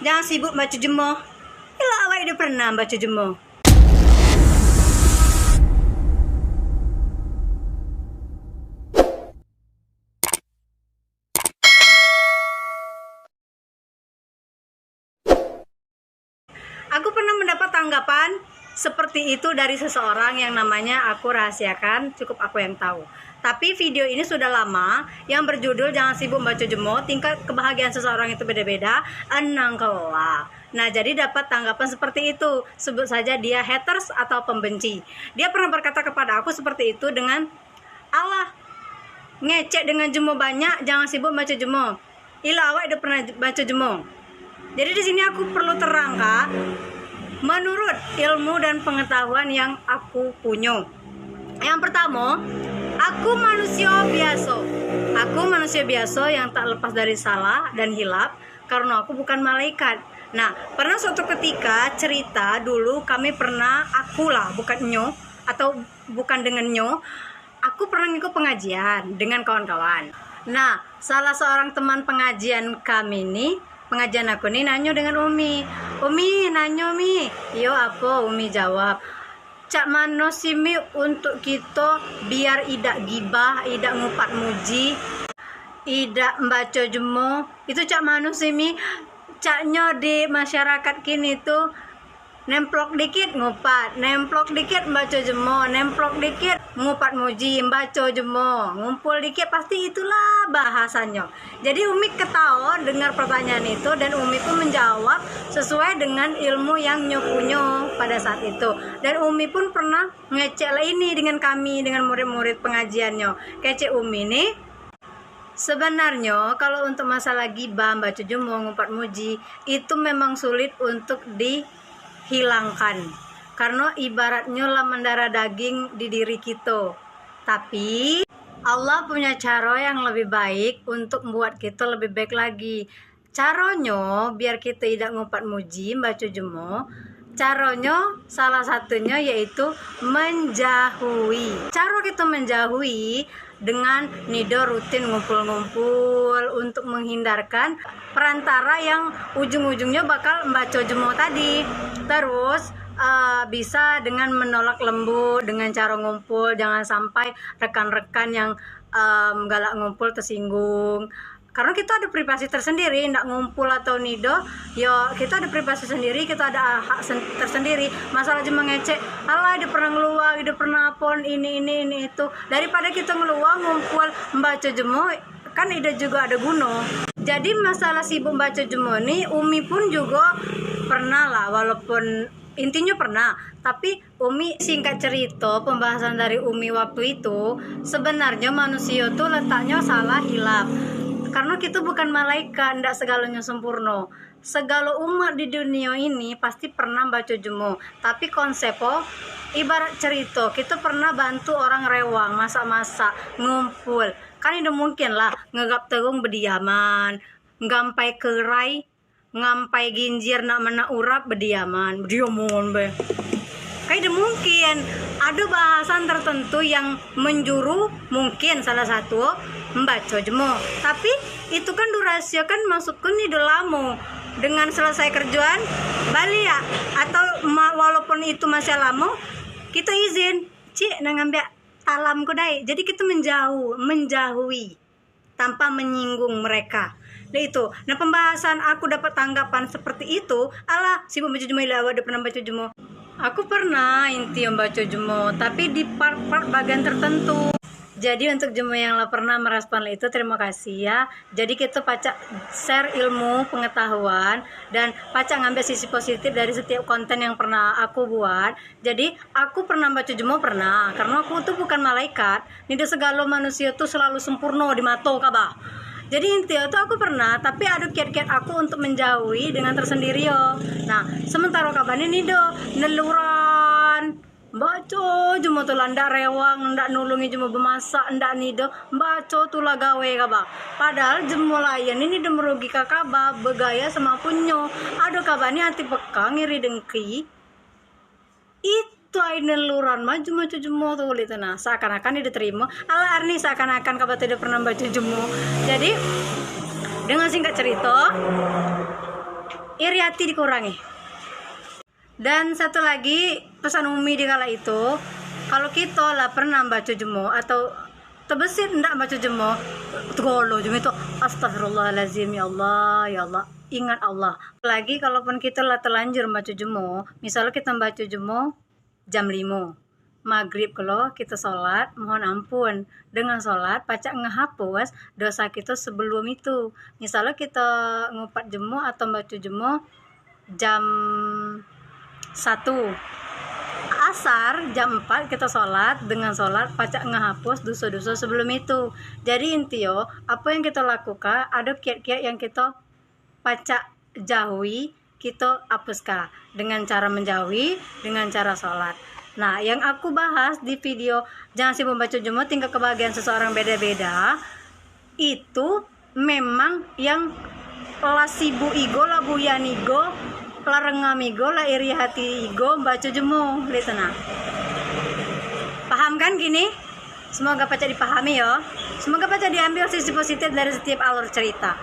Jangan sibuk baca jemo. Ila awak udah pernah baca jemo. Aku pernah mendapat tanggapan seperti itu dari seseorang yang namanya aku rahasiakan, cukup aku yang tahu. Tapi video ini sudah lama yang berjudul Jangan Sibuk Baca Jemo, tingkat kebahagiaan seseorang itu beda-beda, enang kelak. Nah, jadi dapat tanggapan seperti itu. Sebut saja dia haters atau pembenci. Dia pernah berkata kepada aku seperti itu dengan, "Allah, ngecek dengan jemo banyak, jangan sibuk baca jemo. Ila awak udah pernah baca jemo." Jadi di sini aku perlu terang, Kak. Menurut ilmu dan pengetahuan yang aku punya. Yang pertama, aku manusia biasa. Aku manusia biasa yang tak lepas dari salah dan hilap karena aku bukan malaikat. Nah, pernah suatu ketika cerita dulu kami pernah, akulah bukan nyo atau bukan dengan nyo, aku pernah ngikut pengajian dengan kawan-kawan. Nah, salah seorang teman pengajian kami ini, pengajian aku nih nanyo dengan Umi nanyo Mi, yo apa? Umi jawab, cak mano sih Mi untuk kita biar idak gibah, idak ngupat muji, idak membaca jemo, itu cak mano sih Mi? Caknya di masyarakat kini tuh nemplok dikit ngupat, nemplok dikit membaca jemo, nemplok dikit ngupat muji, membaca jemo, ngumpul dikit, pasti itulah bahasanya. Jadi Umi ketawa dengar pertanyaan itu dan Umi pun menjawab sesuai dengan ilmu yang nyopunya pada saat itu. Dan Umi pun pernah ngecek lah ini dengan kami, dengan murid-murid pengajiannya. Kece Umi nih, sebenarnya kalau untuk masalah gibah, baca jemo, ngumpat muji, itu memang sulit untuk dihilangkan. Karena ibaratnya lah mendarah daging di diri kita. Tapi Allah punya cara yang lebih baik untuk membuat kita lebih baik lagi. Caranya biar kita tidak ngumpat muji, baca jemo, caranya salah satunya yaitu menjauhi. Cara kita menjauhi dengan nido rutin ngumpul-ngumpul untuk menghindarkan perantara yang ujung-ujungnya bakal membaca jemo tadi. Terus bisa dengan menolak lembut dengan cara ngumpul, jangan sampai rekan-rekan yang galak ngumpul tersinggung. Karena kita ada privasi tersendiri, ndak ngumpul atau nido, ya kita ada privasi sendiri, kita ada hak tersendiri. Masalah cuma ngecek, alah dia pernah ngeluar, dia pernah pon ini itu. Daripada kita ngeluar ngumpul membaca jemo, kan ide juga ada guna. Jadi masalah sibuk baca jemo nih, Umi pun juga pernah lah, walaupun intinya pernah, tapi Umi singkat cerita pembahasan dari Umi waktu itu, sebenarnya manusia tuh letaknya salah hilap. Karena kita bukan malaikat, ndak segalanya sempurna. Segala umat di dunia ini pasti pernah baca jemo. Tapi konsepnya ibarat cerita, kita pernah bantu orang rewang, masak-masak, ngumpul. Kan tidak mungkin lah ngegap terung berdiaman, ngampai kerai, ngampai ginjir nak mana urap berdiaman be. Kayak mungkin ada bahasan tertentu yang menjuru, mungkin salah satu membaca jemo. Tapi itu kan durasi kan masukkan nih lama. Dengan selesai kerjaan balik ya, atau walaupun itu masih lama, kita izin cik nang ngambil alam kodai. Jadi kita menjauhi tanpa menyinggung mereka. Nah itu, nah pembahasan aku dapat tanggapan seperti itu, alah sibuk baca jemo, ila awak udah pernah baca jemo. Aku pernah inti yang baca jemo, tapi di part-part bagian tertentu. Jadi untuk jemo yang lah pernah merespon itu, terima kasih ya. Jadi kita pacak share ilmu, pengetahuan, dan pacak ngambil sisi positif dari setiap konten yang pernah aku buat. Jadi aku pernah baca jemo, pernah, karena aku tuh bukan malaikat. Tidak segala manusia tuh selalu sempurna di mata kabah. Jadi intinya tuh aku pernah, tapi ada kiat-kiat aku untuk menjauhi dengan tersendiri yo. Nah, sementara kapan ini neluran baca cuma tuh ndak rewang, ndak nulungi cuma bemasak, ndak nido baca tuh lah gawe kaba. Padahal jemo layan ini udah merugi kaba, begaya sama punyo. Ada kabani hati peka ngiri dengki. Itu aina luran maju jemo tuh gitu. Nah, seakan-akan dia diterima. Ala Arni seakan-akan kabar tidak pernah baca jemo. Jadi dengan singkat cerita, iri hati dikurangi. Dan satu lagi pesan Umi di kala itu, kalau kita lah pernah baca jemo atau terbesit ndak baca jemo, tgolo jemo itu astagfirullahalazim, ya Allah ya Allah, ingat Allah. Lagi kalaupun kita lah terlanjur baca jemo, misalnya kita baca jemo jam 5 maghrib, kalau kita sholat, mohon ampun, dengan sholat pacak ngehapus dosa kita sebelum itu. Misalnya kita ngupat jemo atau baca jemo jam 1 asar, jam 4 kita sholat, dengan sholat pacak ngehapus dosa-dosa sebelum itu. Jadi intio, apa yang kita lakukan, ada kiat-kiat yang kita pacak jauhi, kita hapuskan dengan cara menjauhi, dengan cara sholat. Nah, yang aku bahas di video jangan sibuk baca jemo tinggal kebahagiaan seseorang beda-beda, itu memang yang la sibuk igo, la buyan igo, la rengam igo, la iri hati igo, baca jemo listener. Paham kan gini? Semoga pacak dipahami ya. Semoga pacak diambil sisi positif dari setiap alur cerita.